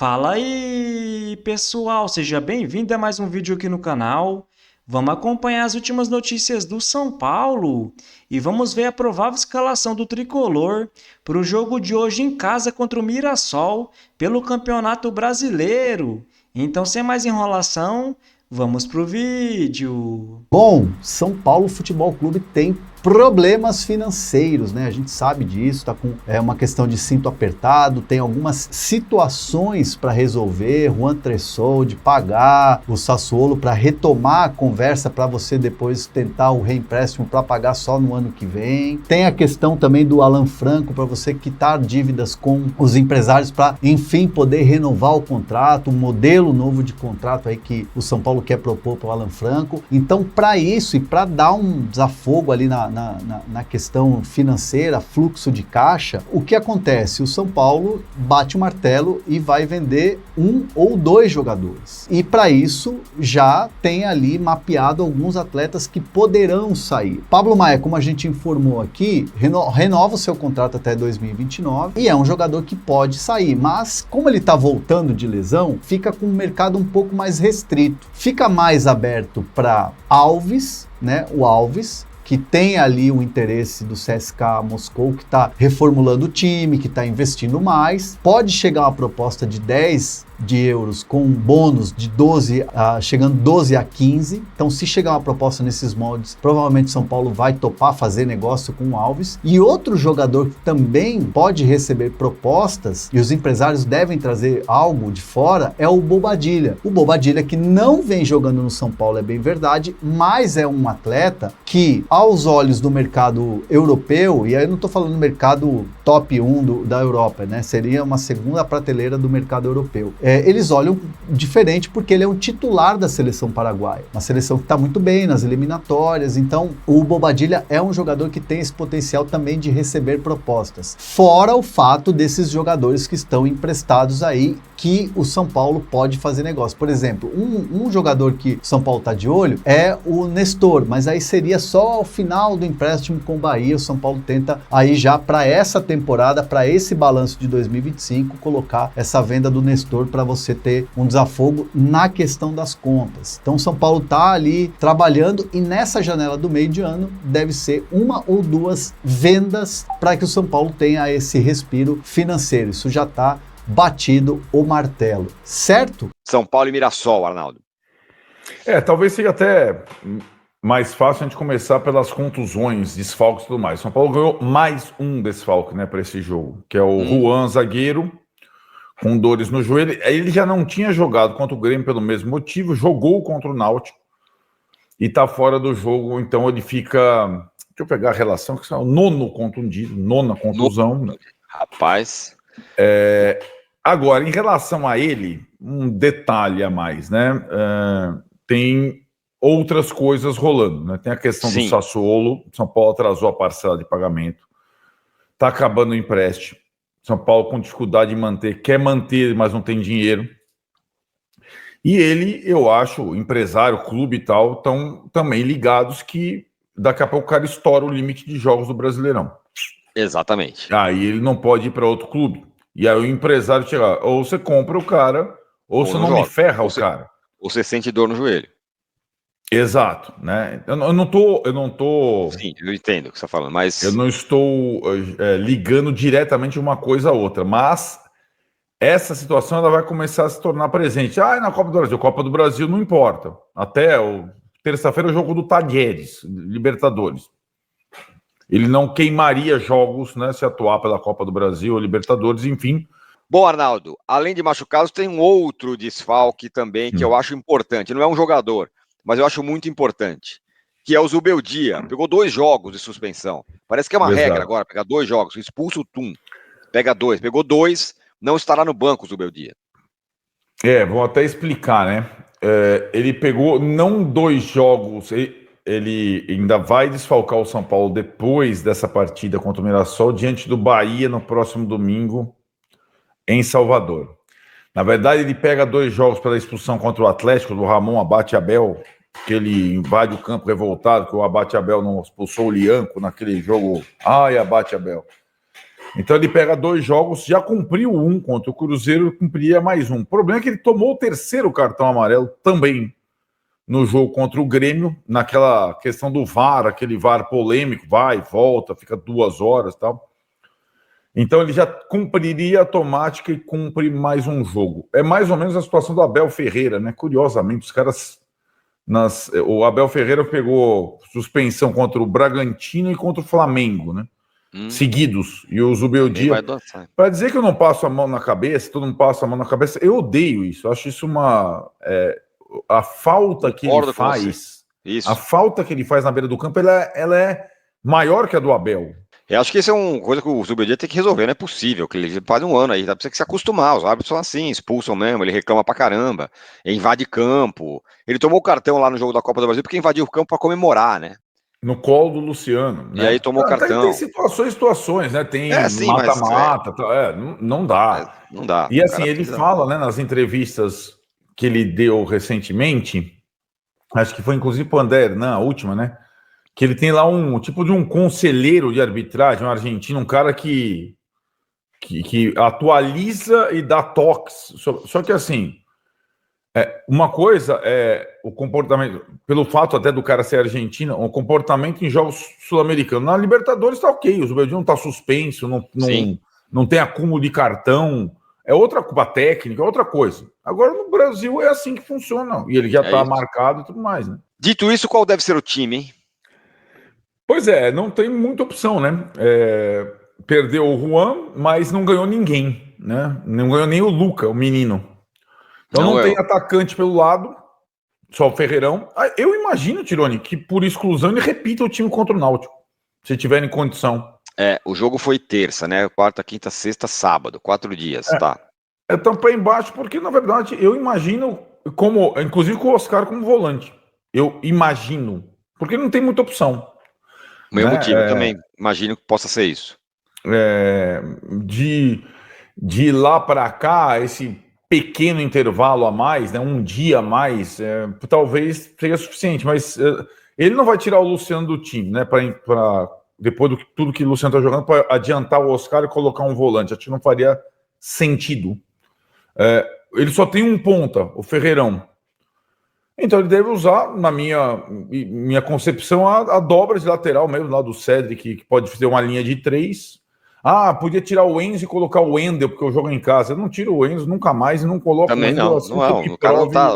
Fala aí, pessoal, seja bem-vindo a mais um vídeo aqui no canal. Vamos acompanhar as últimas notícias do São Paulo e vamos ver a provável escalação do tricolor para o jogo de hoje em casa contra o Mirassol pelo Campeonato Brasileiro. Então, sem mais enrolação, vamos pro vídeo. Bom, São Paulo Futebol Clube tem problemas financeiros, né? A gente sabe disso, tá com uma questão de cinto apertado, tem algumas situações para resolver, Juan Tressol de pagar o Sassuolo para retomar a conversa para você depois tentar o reempréstimo para pagar só no ano que vem. Tem a questão também do Alan Franco para você quitar dívidas com os empresários para, enfim, poder renovar o contrato, um modelo novo de contrato aí que o São Paulo quer propor para o Alan Franco. Então, para isso e para dar um desafogo ali na questão financeira, fluxo de caixa, o que acontece? O São Paulo bate o martelo e vai vender um ou dois jogadores. E para isso já tem ali mapeado alguns atletas que poderão sair. Pablo Maia, como a gente informou aqui, renova o seu contrato até 2029 e é um jogador que pode sair, mas como ele está voltando de lesão, fica com o mercado um pouco mais restrito. Fica mais aberto para Alves, né? O Alves, que tem ali o interesse do CSKA Moscou, que está reformulando o time, que está investindo mais. Pode chegar uma proposta de 10 de euros com um bônus de 12, chegando 12 a 15. Então, se chegar uma proposta nesses moldes, provavelmente São Paulo vai topar fazer negócio com o Alves. E outro jogador que também pode receber propostas, e os empresários devem trazer algo de fora, é o Bobadilla. O Bobadilla que não vem jogando no São Paulo, é bem verdade, mas é um atleta que, aos olhos do mercado europeu, e aí eu não estou falando do mercado top 1 da Europa, né? Seria uma segunda prateleira do mercado europeu. Eles olham diferente porque ele é um titular da seleção paraguaia, uma seleção que está muito bem nas eliminatórias. Então o Bobadilla é um jogador que tem esse potencial também de receber propostas, fora o fato desses jogadores que estão emprestados aí, que o São Paulo pode fazer negócio. Por exemplo, um jogador que o São Paulo está de olho é o Nestor, mas aí seria só ao final do empréstimo com o Bahia. O São Paulo tenta aí já para essa temporada, para esse balanço de 2025, colocar essa venda do Nestor para você ter um desafogo na questão das contas. Então o São Paulo está ali trabalhando e nessa janela do meio de ano deve ser uma ou duas vendas para que o São Paulo tenha esse respiro financeiro. Isso já está batido o martelo, certo? São Paulo e Mirassol, Arnaldo. Talvez seja até mais fácil a gente começar pelas contusões, desfalques e tudo mais. São Paulo ganhou mais um desfalque, né, para esse jogo, que é o Juan, zagueiro, com dores no joelho. Ele já não tinha jogado contra o Grêmio pelo mesmo motivo, jogou contra o Náutico e tá fora do jogo, então ele fica... Deixa eu pegar a relação, que é o nono contundido, nona contusão. Né? Rapaz... Agora, em relação a ele, um detalhe a mais, né? Tem outras coisas rolando, né? Tem a questão do Sassuolo, São Paulo atrasou a parcela de pagamento, tá acabando o empréstimo, São Paulo com dificuldade de manter, quer manter, mas não tem dinheiro. E ele, eu acho, empresário, clube e tal, estão também ligados que daqui a pouco o cara estoura o limite de jogos do Brasileirão. Exatamente. Aí ele não pode ir para outro clube. E aí o empresário chega, ou você compra o cara, ou você não me ferra o cara. Ou você sente dor no joelho. Exato, né? Eu não tô... Sim, eu entendo o que você está falando, mas... Eu não estou ligando diretamente uma coisa a outra, mas essa situação ela vai começar a se tornar presente. Na Copa do Brasil. Copa do Brasil não importa. Até terça-feira é o jogo do Talleres, Libertadores. Ele não queimaria jogos, né, se atuar pela Copa do Brasil, Libertadores, enfim. Bom, Arnaldo, além de machucados, tem um outro desfalque também que eu acho importante. Não é um jogador, mas eu acho muito importante, que é o Zubeldia. Pegou 2 jogos de suspensão. Parece que é uma regra agora, pegar 2 jogos. Expulsa o Tum, pega 2. Pegou 2, não estará no banco o Zubeldia. Vou até explicar, né? Ele pegou não 2 jogos... Ele ainda vai desfalcar o São Paulo depois dessa partida contra o Mirassol, diante do Bahia no próximo domingo, em Salvador. Na verdade, ele pega 2 jogos pela expulsão contra o Atlético, do Ramon Abate Abel, que ele invade o campo revoltado, que o Abate Abel não expulsou o Lianco naquele jogo. Abate Abel. Então ele pega 2 jogos, já cumpriu um contra o Cruzeiro, cumpriria mais um. O problema é que ele tomou o 3º cartão amarelo também no jogo contra o Grêmio, naquela questão do VAR, aquele VAR polêmico, vai, volta, fica 2 horas e tal. Então ele já cumpriria a automática e cumpre mais um jogo. É mais ou menos a situação do Abel Ferreira, né? Curiosamente, os caras... O Abel Ferreira pegou suspensão contra o Bragantino e contra o Flamengo, né? Seguidos. E o Zubeldia... Para dizer que eu não passo a mão na cabeça, todo mundo passa a mão na cabeça, eu odeio isso. Eu acho isso uma... a falta que ele faz... A falta que ele faz na beira do campo, ela é maior que a do Abel. Eu acho que isso é uma coisa que o Zubeldia tem que resolver, não é possível, que ele faz um ano aí, precisa que se acostumar, os árbitros são assim, expulsam mesmo, ele reclama pra caramba, invade campo, ele tomou o cartão lá no jogo da Copa do Brasil porque invadiu o campo pra comemorar, né? No colo do Luciano. Né? E aí tomou o cartão. Tem situações, né? Tem mata-mata, não dá. Não dá. E assim, ele fala, né, nas entrevistas que ele deu recentemente, acho que foi inclusive pro André Hernan, a última, né? Que ele tem lá um tipo de um conselheiro de arbitragem, um argentino, um cara que atualiza e dá toques. Só que assim, uma coisa é o comportamento, pelo fato até do cara ser argentino, o comportamento em jogos sul-americanos. Na Libertadores tá ok, o Zubeldia não tá suspenso, não tem acúmulo de cartão, é outra culpa técnica, é outra coisa. Agora no Brasil é assim que funciona, e ele já tá marcado e tudo mais, né? Dito isso, qual deve ser o time, hein? Pois é, não tem muita opção, né? Perdeu o Juan, mas não ganhou ninguém, né? Não ganhou nem o Luca, o menino. Então não tem atacante pelo lado, só o Ferreirão. Eu imagino, Tironi, que por exclusão ele repita o time contra o Náutico, se tiver em condição. O jogo foi terça, né? Quarta, quinta, sexta, sábado, 4 dias, tá? É tampar embaixo, porque na verdade eu imagino, inclusive com o Oscar como volante. Eu imagino, porque não tem muita opção. O meu motivo também, imagino que possa ser isso. De lá para cá, esse pequeno intervalo a mais, né, um dia a mais, talvez seja suficiente, mas ele não vai tirar o Luciano do time, né, para depois de tudo que o Luciano está jogando, para adiantar o Oscar e colocar um volante. Acho que não faria sentido. Ele só tem um ponta, o Ferreirão. Então ele deve usar, na minha concepção, a dobra de lateral mesmo, lá do Cedric, que pode fazer uma linha de 3. Podia tirar o Enzo e colocar o Wendel, porque eu jogo em casa. Eu não tiro o Enzo nunca mais e não coloco também o Wendel. O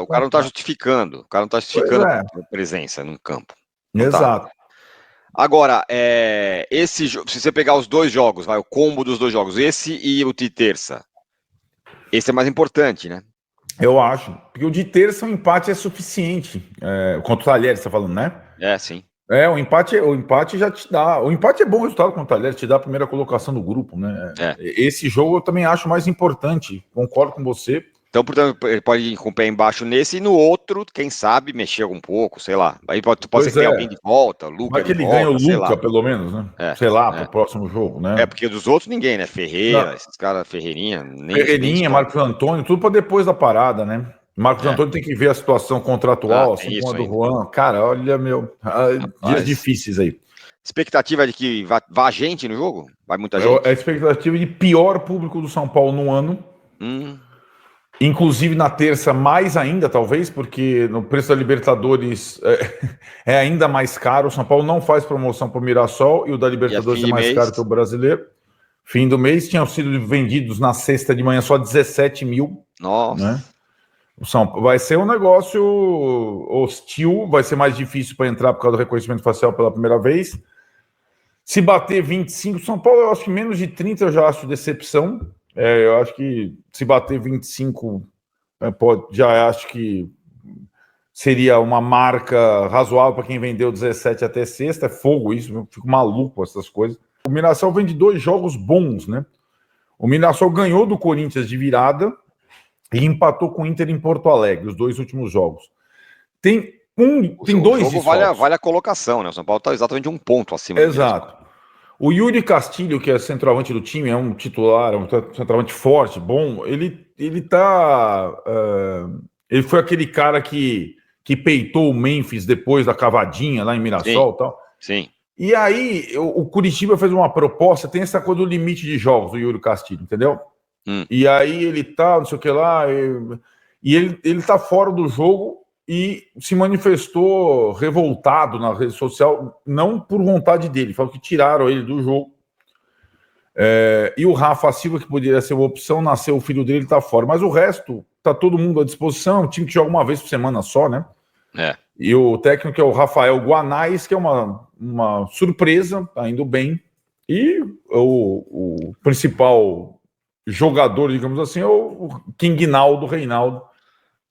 cara não tá justificando. O cara não tá justificando a presença no campo. Exato. Agora, se você pegar os 2 jogos, o combo dos 2 jogos, esse e o de terça, esse é mais importante, né? Eu acho. Porque o de terça, o empate é suficiente. Contra o Talheres, você tá falando, né? Sim. O empate já te dá. O empate é bom resultado contra o Talheres, te dá a primeira colocação do grupo, né? Esse jogo eu também acho mais importante. Concordo com você. Então, portanto, ele pode ir com o pé embaixo nesse e no outro, quem sabe, mexer um pouco, sei lá. Aí pode ser que tenha alguém de volta, Luca. Vai que ele ganha o Luca, pelo menos, né? Sei lá, pro próximo jogo, né? Porque dos outros ninguém, né? Ferreira, esses caras, Ferreirinha. Ferreirinha, Marcos Antônio, tudo para depois da parada, né? Marcos Antônio tem que ver a situação contratual, assim como a do Juan. Cara, olha, dias difíceis aí. Expectativa de que vá gente no jogo? Vai muita gente? A expectativa de pior público do São Paulo no ano. Inclusive na terça, mais ainda, talvez, porque no preço da Libertadores é ainda mais caro. O São Paulo não faz promoção para o Mirassol e o da Libertadores é mais caro que o brasileiro. Fim do mês, tinham sido vendidos na sexta de manhã só 17 mil. Nossa. Né? Vai ser um negócio hostil, vai ser mais difícil para entrar por causa do reconhecimento facial pela primeira vez. Se bater 25, São Paulo, eu acho que menos de 30 eu já acho decepção. Eu acho que se bater 25, já acho que seria uma marca razoável para quem vendeu 17 até sexta. É fogo isso, eu fico maluco com essas coisas. O Mirassol vem de 2 jogos bons, né? O Mirassol ganhou do Corinthians de virada e empatou com o Inter em Porto Alegre, os 2 últimos jogos. Tem 2 jogo vale a colocação, né? O São Paulo está exatamente 1 ponto acima. Exato. O Yuri Castilho, que é centroavante do time, é um titular, é um centroavante forte, bom. Ele foi aquele cara que peitou o Memphis depois da cavadinha lá em Mirassol e tal. Sim. E aí, o Curitiba fez uma proposta, tem essa coisa do limite de jogos, do Yuri Castilho, entendeu? E aí ele tá, não sei o que lá, e ele tá fora do jogo e se manifestou revoltado na rede social, não por vontade dele, falou que tiraram ele do jogo. E o Rafa Silva, que poderia ser uma opção, nasceu, o filho dele tá fora. Mas o resto, tá todo mundo à disposição, um time que joga uma vez por semana só, né? E o técnico é o Rafael Guanais, que é uma surpresa, tá indo bem. E o principal jogador, digamos assim, é o King Naldo Reinaldo,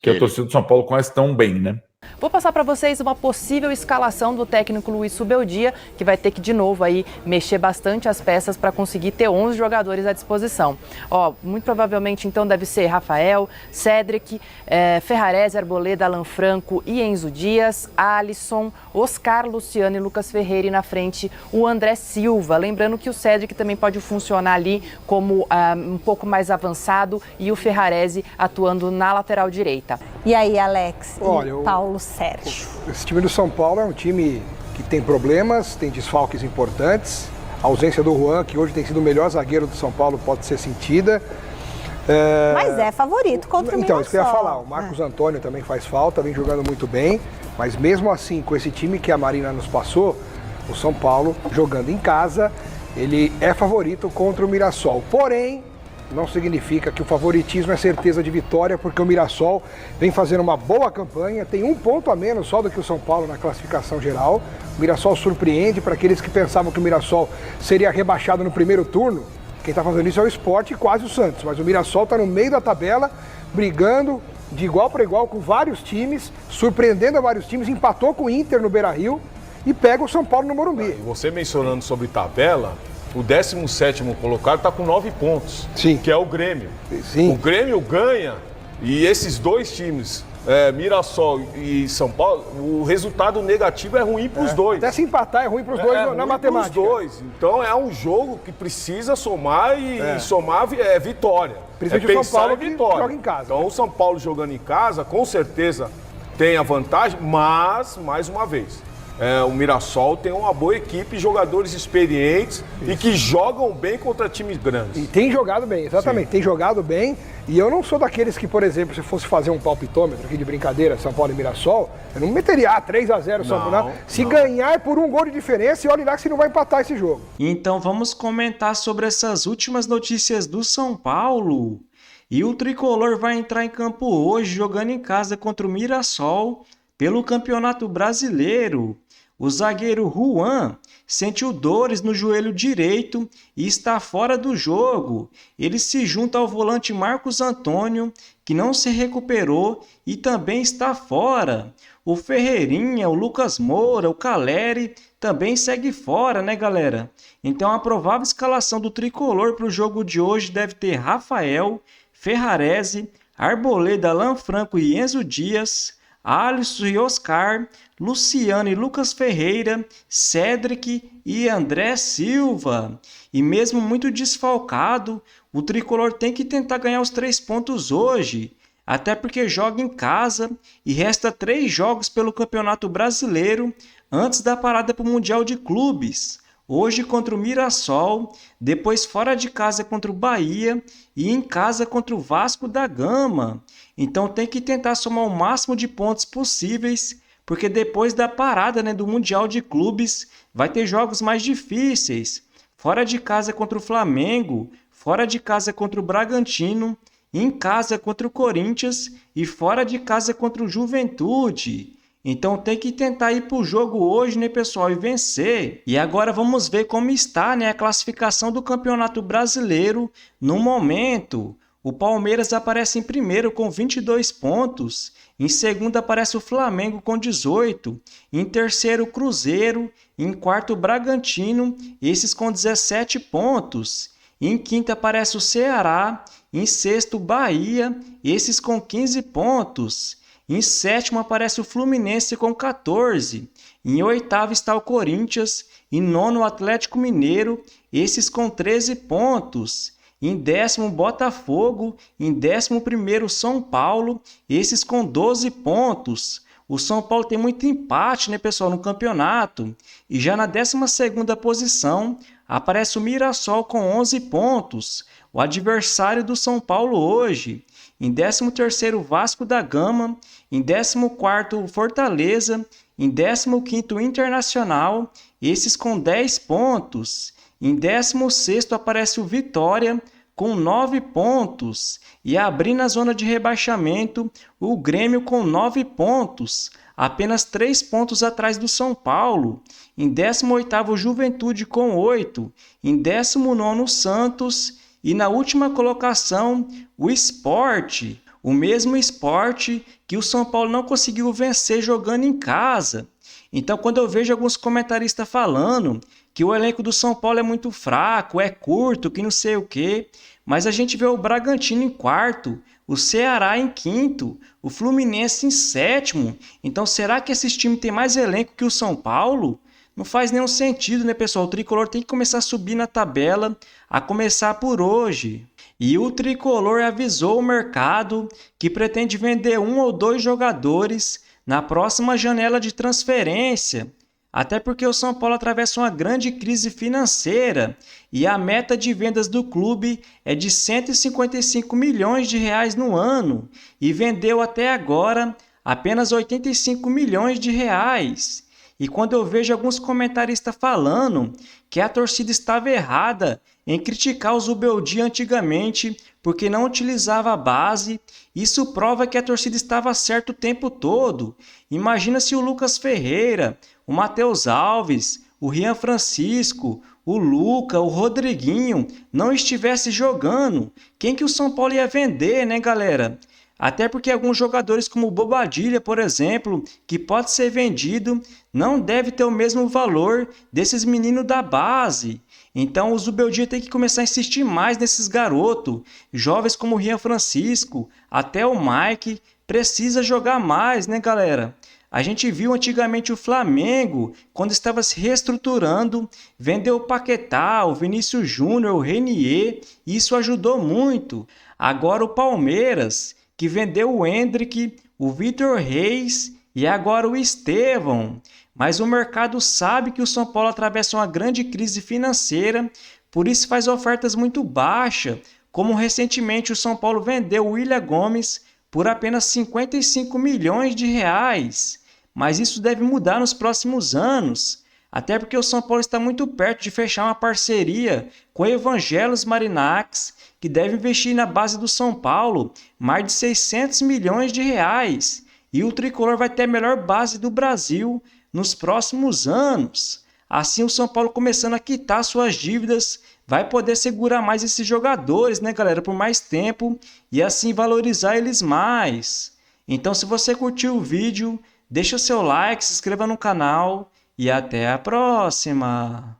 que a torcida do São Paulo conhece tão bem, né? Vou passar para vocês uma possível escalação do técnico Luiz Subeldia, que vai ter que, de novo, aí, mexer bastante as peças para conseguir ter 11 jogadores à disposição. Muito provavelmente, então, deve ser Rafael, Cédric, Ferrarese, Arboleda, Alan Franco e Enzo Dias, Alisson, Oscar, Luciano e Lucas Ferreira, e na frente o André Silva. Lembrando que o Cédric também pode funcionar ali como um pouco mais avançado e o Ferrarese atuando na lateral direita. E aí, Alex? Olha, Paulo Sérgio. Esse time do São Paulo é um time que tem problemas, tem desfalques importantes. A ausência do Juan, que hoje tem sido o melhor zagueiro do São Paulo, pode ser sentida. Mas é favorito contra o Mirassol. Então, isso que eu ia falar. O Marcos Antônio também faz falta, vem jogando muito bem. Mas mesmo assim, com esse time que a Marina nos passou, o São Paulo, jogando em casa, ele é favorito contra o Mirassol. Porém, não significa que o favoritismo é certeza de vitória, porque o Mirassol vem fazendo uma boa campanha, tem um ponto a menos só do que o São Paulo na classificação geral. O Mirassol surpreende para aqueles que pensavam que o Mirassol seria rebaixado no primeiro turno. Quem está fazendo isso é o Sport e quase o Santos, mas o Mirassol está no meio da tabela, brigando de igual para igual com vários times, surpreendendo a vários times, empatou com o Inter no Beira-Rio e pega o São Paulo no Morumbi. E você mencionando sobre tabela, o 17º colocado está com 9 pontos, Sim. Que é o Grêmio. Sim. O Grêmio ganha e esses dois times, Mirassol e São Paulo, o resultado negativo é ruim para os dois. Até se empatar é ruim para os dois na matemática. Os dois. Então é um jogo que precisa somar e somar vitória. Principalmente o São Paulo que vitória. joga em casa. Então o São Paulo jogando em casa, com certeza tem a vantagem, mas, mais uma vez, o Mirassol tem uma boa equipe, jogadores experientes e que jogam bem contra times grandes. E tem jogado bem, exatamente, tem jogado bem. E eu não sou daqueles que, por exemplo, se fosse fazer um palpitômetro aqui de brincadeira, São Paulo e Mirassol, eu não meteria 3-0 São Paulo, não. Se ganhar é por um gol de diferença e olha lá que se não vai empatar esse jogo. Então vamos comentar sobre essas últimas notícias do São Paulo. E o Tricolor vai entrar em campo hoje jogando em casa contra o Mirassol pelo Campeonato Brasileiro. O zagueiro Juan sentiu dores no joelho direito e está fora do jogo. Ele se junta ao volante Marcos Antônio, que não se recuperou e também está fora. O Ferreirinha, o Lucas Moura, o Caleri também segue fora, né, galera? Então a provável escalação do Tricolor para o jogo de hoje deve ter Rafael, Ferrarese, Arboleda, Alan Franco e Enzo Dias, Alisson e Oscar, Luciano e Lucas Ferreira, Cédric e André Silva. E mesmo muito desfalcado, o Tricolor tem que tentar ganhar os 3 pontos hoje, até porque joga em casa e resta 3 jogos pelo Campeonato Brasileiro antes da parada para o Mundial de Clubes. Hoje contra o Mirassol, depois fora de casa contra o Bahia e em casa contra o Vasco da Gama. Então tem que tentar somar o máximo de pontos possíveis, porque depois da parada, do Mundial de Clubes vai ter jogos mais difíceis. Fora de casa contra o Flamengo, fora de casa contra o Bragantino, em casa contra o Corinthians e fora de casa contra o Juventude. Então tem que tentar ir para o jogo hoje, pessoal, e vencer. E agora vamos ver como está, a classificação do Campeonato Brasileiro no momento. O Palmeiras aparece em primeiro com 22 pontos. Em segundo aparece o Flamengo com 18. Em terceiro, Cruzeiro. Em quarto, Bragantino, esses com 17 pontos. Em quinto aparece o Ceará. Em sexto, Bahia, esses com 15 pontos. Em sétimo aparece o Fluminense com 14. Em oitavo está o Corinthians. Em nono, o Atlético Mineiro, esses com 13 pontos. Em décimo, Botafogo. Em 11º, São Paulo, esses com 12 pontos. o São Paulo tem muito empate, né, pessoal, no campeonato. E já na 12ª posição aparece o Mirassol com 11 pontos, o adversário do São Paulo hoje. Em 13º, o Vasco da Gama. Em 14º, o Fortaleza. Em 15º, o Internacional, esses com 10 pontos. Em 16º, aparece o Vitória, com 9 pontos. E abrindo a zona de rebaixamento, o Grêmio com 9 pontos, apenas 3 pontos atrás do São Paulo. Em 18º, o Juventude com 8. Em 19º, o Santos. E na última colocação, o Sport, o mesmo Sport que o São Paulo não conseguiu vencer jogando em casa. Então, quando eu vejo alguns comentaristas falando que o elenco do São Paulo é muito fraco, é curto, que não sei o quê, mas a gente vê o Bragantino em 4º, o Ceará em 5º, o Fluminense em 7º. Então, será que esses times têm mais elenco que o São Paulo? Não faz nenhum sentido, né, pessoal? O Tricolor tem que começar a subir na tabela, a começar por hoje. E o Tricolor avisou o mercado que pretende vender 1 ou 2 jogadores na próxima janela de transferência. Até porque o São Paulo atravessa uma grande crise financeira e a meta de vendas do clube é de 155 milhões de reais no ano e vendeu até agora apenas 85 milhões de reais. E quando eu vejo alguns comentaristas falando que a torcida estava errada em criticar o Zubeldia antigamente porque não utilizava a base, isso prova que a torcida estava certa o tempo todo. Imagina se o Lucas Ferreira, o Matheus Alves, o Rian Francisco, o Luca, o Rodriguinho não estivesse jogando. Quem que o São Paulo ia vender, né, galera? Até porque alguns jogadores como o Bobadilha, por exemplo, que pode ser vendido, não deve ter o mesmo valor desses meninos da base. Então o Zubeldia tem que começar a insistir mais nesses garotos. Jovens como o Rian Francisco, até o Mike, precisa jogar mais, né, galera? A gente viu antigamente o Flamengo, quando estava se reestruturando, vendeu o Paquetá, o Vinícius Júnior, o Renier, e isso ajudou muito. Agora o Palmeiras, que vendeu o Hendrick, o Vitor Reis e agora o Estevão. Mas o mercado sabe que o São Paulo atravessa uma grande crise financeira, por isso faz ofertas muito baixas, como recentemente o São Paulo vendeu o William Gomes por apenas 55 milhões de reais. Mas isso deve mudar nos próximos anos, até porque o São Paulo está muito perto de fechar uma parceria com o Evangelos Marinax, que deve investir na base do São Paulo mais de 600 milhões de reais. E o Tricolor vai ter a melhor base do Brasil nos próximos anos. Assim, o São Paulo começando a quitar suas dívidas, vai poder segurar mais esses jogadores, né, galera, por mais tempo e assim valorizar eles mais. Então, se você curtiu o vídeo, deixa o seu like, se inscreva no canal e até a próxima!